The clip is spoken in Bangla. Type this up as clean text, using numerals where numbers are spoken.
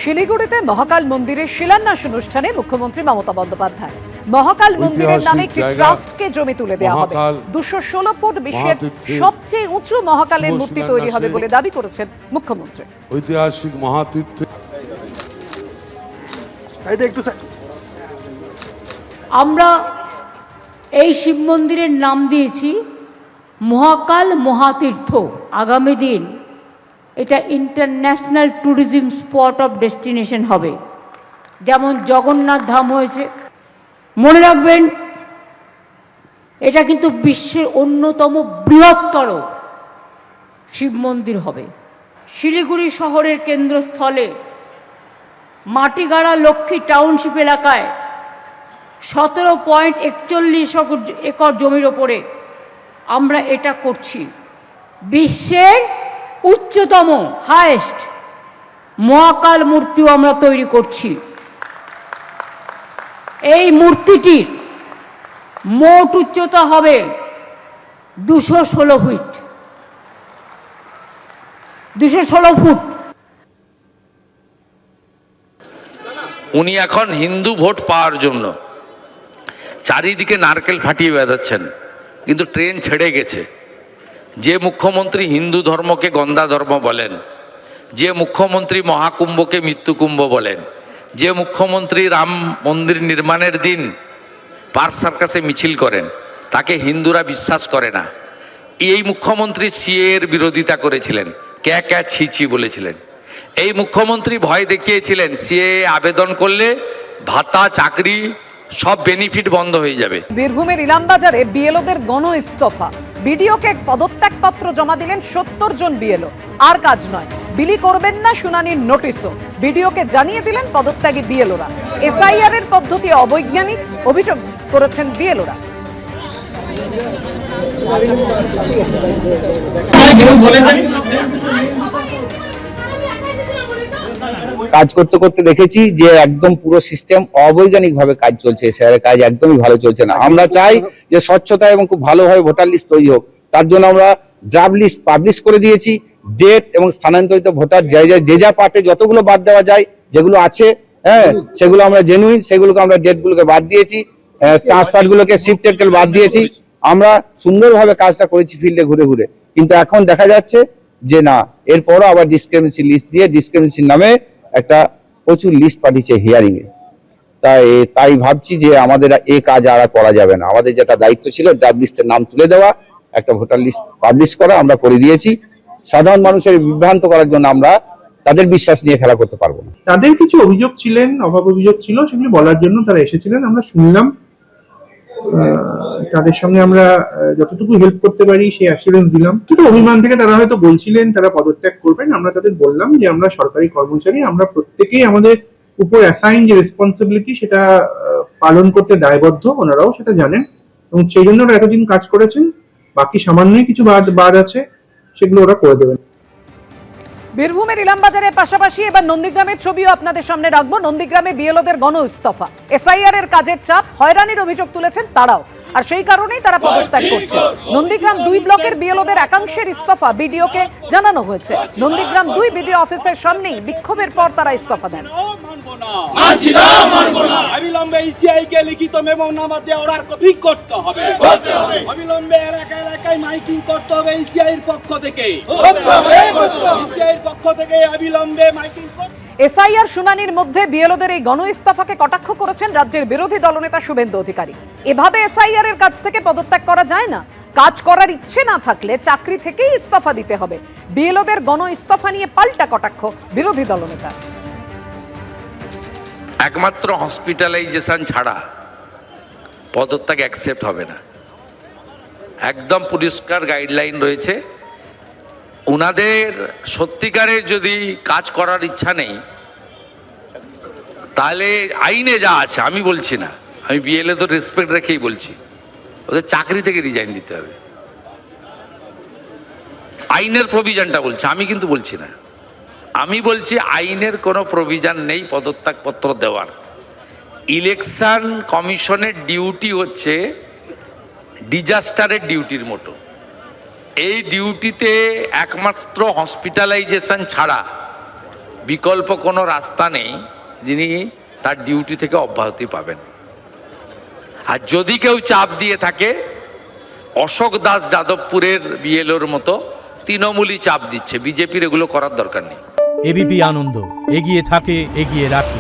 শিলিগুড়িতে মহাকাল মন্দিরের শিলান্যাস অনুষ্ঠানে মুখ্যমন্ত্রী মমতা বন্দ্যোপাধ্যায় মহাকাল মন্দিরের নামে একটি ট্রাস্টকে জমি তুলে দেওয়া হবে। 216 ফুট বিশ্বের সবচেয়ে উঁচু মহাকালের মূর্তি তৈরি হবে বলে দাবি করেছেন মুখ্যমন্ত্রী। ঐতিহাসিক মহাতীর্থ আমরা এই শিব মন্দিরের নাম দিয়েছি মহাকাল মহাতীর্থ। আগামী দিন এটা international tourism spot of destination হবে, যেমন জগন্নাথ ধাম হয়েছে। মনে রাখবেন, এটা কিন্তু বিশ্বের অন্যতম বৃহত্তর শিব মন্দির হবে। শিলিগুড়ি শহরের কেন্দ্রস্থলে মাটিগাড়া লক্ষ্মী টাউনশিপ এলাকায় 17.41 একর জমির ওপরে আমরা এটা করছি। বিশ্বের উচ্চতম হায়েস্ট মহাকাল মূর্তিও আমরা তৈরি করছি। এই মূর্তিটির মোট উচ্চতা হবে 216 ফিট। 216 ফুট। উনি এখন হিন্দু ভোট পাওয়ার জন্য চারিদিকে নারকেল ফাটিয়ে বেড়াচ্ছেন, কিন্তু ট্রেন ছেড়ে গেছে। যে মুখ্যমন্ত্রী হিন্দু ধর্মকে গন্দা ধর্ম বলেন, যে মুখ্যমন্ত্রী মহাকুম্ভকে মৃত্যুকুম্ভ বলেন, যে মুখ্যমন্ত্রী রাম মন্দির নির্মাণের দিন পার্ক সার্কাসে মিছিল করেন, তাকে হিন্দুরা বিশ্বাস করে না। এই মুখ্যমন্ত্রী সিএ এর বিরোধিতা করেছিলেন, ক্যা ছি ছি বলেছিলেন। এই মুখ্যমন্ত্রী ভয় দেখিয়েছিলেন সিএ আবেদন করলে ভাতা, চাকরি, সব বেনিফিট বন্ধ হয়ে যাবে। বীরভূমের ইলামবাজারে বিএলওদের গণ ইস্তফা। বিডিওকে পদত্যাগ পত্র জমা দিলেন 70 জন বিএলও। আর কাজ নয়, বিলি করবেন না শুনানির নোটিশও বিডিওকে জানিয়ে দিলেন পদত্যাগী বিএলওরা। এসআইআর এর পদ্ধতি অবৈজ্ঞানিক অভিযোগ করেছেন বিএলওরা। কাজ করতে করতে দেখেছি যে একদম পুরো সিস্টেম অবৈজ্ঞানিক ভাবে কাজ চলছে। এসআইআর কাজ একদমই ভালো চলছে না। আমরা চাই যে স্বচ্ছতা এবং খুব ভালোভাবে ভোটার লিস্ট তৈরি হোক। তার জন্য আমরা ড্রাফট লিস্ট পাবলিশ করে দিয়েছি। ডেট এবং স্থানান্তরিত ভোটার যে যা পার্টে যতগুলো বাদ দেওয়া যায়, যেগুলো আছে সেগুলো আমরা জেনুইন, সেগুলোকে আমরা ডেটগুলোকে বাদ দিয়েছি। ট্রান্সফার গুলোকে শিফটেড বাদ দিয়েছি। আমরা সুন্দরভাবে কাজটা করেছি ফিল্ডে ঘুরে ঘুরে। কিন্তু এখন দেখা যাচ্ছে যে না, এরপরও আবার ডিসক্রিমিনেন্সি লিস্ট দিয়ে ডিসক্রিমিনেন্সির নামে একটা প্রচুর লিস্ট পাঠিয়েছে হিয়ারিং এ। তাই ভাবছি যে আমাদের এই কাজ আর করা যাবে না। আমাদের যেটা দায়িত্ব ছিল ড্রাফট লিস্টের নাম তুলে দেওয়া, একটা ভোটার লিস্ট পাবলিশ করা, আমরা করে দিয়েছি। সাধারণ মানুষের বিভ্রান্ত করার জন্য আমরা তাদের বিশ্বাস নিয়ে খেলা করতে পারবো না। তাদের কিছু অভিযোগ ছিলেন, অভাব অভিযোগ ছিল, সেগুলি বলার জন্য তারা এসেছিলেন। আমরা শুনলাম, তাদের সঙ্গে আমরা যতটুকু হেল্প করতে পারি সেই অ্যাসুরেন্স দিলাম। কিন্তু অভিমান থেকে তারা হয়তো বলছিলেন তারা পদত্যাগ করবেন। আমরা তাদের বললাম যে আমরা সরকারি কর্মচারী, আমরা প্রত্যেকেই আমাদের উপর অ্যাসাইন যে রেসপন্সিবিলিটি সেটা পালন করতে দায়বদ্ধ। ওনারাও সেটা জানেন এবং সেই জন্য ওরা এতদিন কাজ করেছেন। বাকি সামান্যই কিছু বাদ আছে, সেগুলো ওরা করে দেবেন। বীরভূমের ইলামবাজারের পাশাপাশি এবার নন্দীগ্রামের ছবিও আপনাদের সামনে রাখবো। নন্দীগ্রামে বিএলওদের গণ ইস্তফা। এসআইআর এর কাজের চাপ, হয়রানির অভিযোগ তুলেছেন তারাও, আর সেই কারণেই তারা পদত্যাগ করছে। নন্দীগ্রাম 2 ব্লকের বিএলওদের একাংশের ইস্তফা বিডিওকে জানানো হয়েছে। নন্দীগ্রাম 2 বিডিও অফিসের সামনেই বিক্ষোভের পর তারা ইস্তফা দেন। অবিলম্বে ইসিআই কে লিখিত মেমোনামা দিয়ে অর্ডার কপি করতে হবে। অবিলম্বে এলাকায় মাইকিং করতে হবে ইসিআই এর পক্ষ থেকে। ইসিআই এর পক্ষ থেকে অবিলম্বে মাইকিং করতে। এসআইআর শুনানির মধ্যে বিএলওদের এই গণ ইস্তফাকে কটাক্ষ করেছেন রাজ্যের বিরোধী দলনেতা শুভেন্দু অধিকারী। এভাবে এসআইআর এর কাজ থেকে পদত্যাগ করা যায় না। কাজ করার ইচ্ছে না থাকলে চাকরি থেকেই ইস্তফা দিতে হবে। বিএলওদের গণ ইস্তফা নিয়ে পাল্টা কটাক্ষ বিরোধী দলনেতা। একমাত্র হসপিটালাইজেশন ছাড়া পদত্যাগ অ্যাকসেপ্ট হবে না। একদম পরিষ্কার গাইডলাইন রয়েছে। উনাদের সত্যিকারের যদি কাজ করার ইচ্ছা নেই, তাহলে আইনে যা আছে, আমি বলছি না, আমি বিএলএ তো রেসপেক্ট রেখেই বলছি, ওদের চাকরি থেকে রিজাইন দিতে হবে। আইনের প্রভিশনটা বলছে, আমি কিন্তু বলছি না। আমি বলছি আইনের কোনো প্রভিশন নেই পদত্যাগ পত্র দেওয়ার। ইলেকশন কমিশনের ডিউটি হচ্ছে ডিজাস্টারের ডিউটির মতো। এই ডিউটিতে একমাত্র হসপিটালাইজেশন ছাড়া বিকল্প কোনো রাস্তা নেই, যিনি তার ডিউটি থেকে অব্যাহতি পাবেন। আর যদি কেউ চাপ দিয়ে থাকে, অশোক দাস যাদবপুরের বিএলওর মতো তৃণমূলই চাপ দিচ্ছে, বিজেপির এগুলো করার দরকার নেই। এবিপি আনন্দ, এগিয়ে থাকে, এগিয়ে রাখে।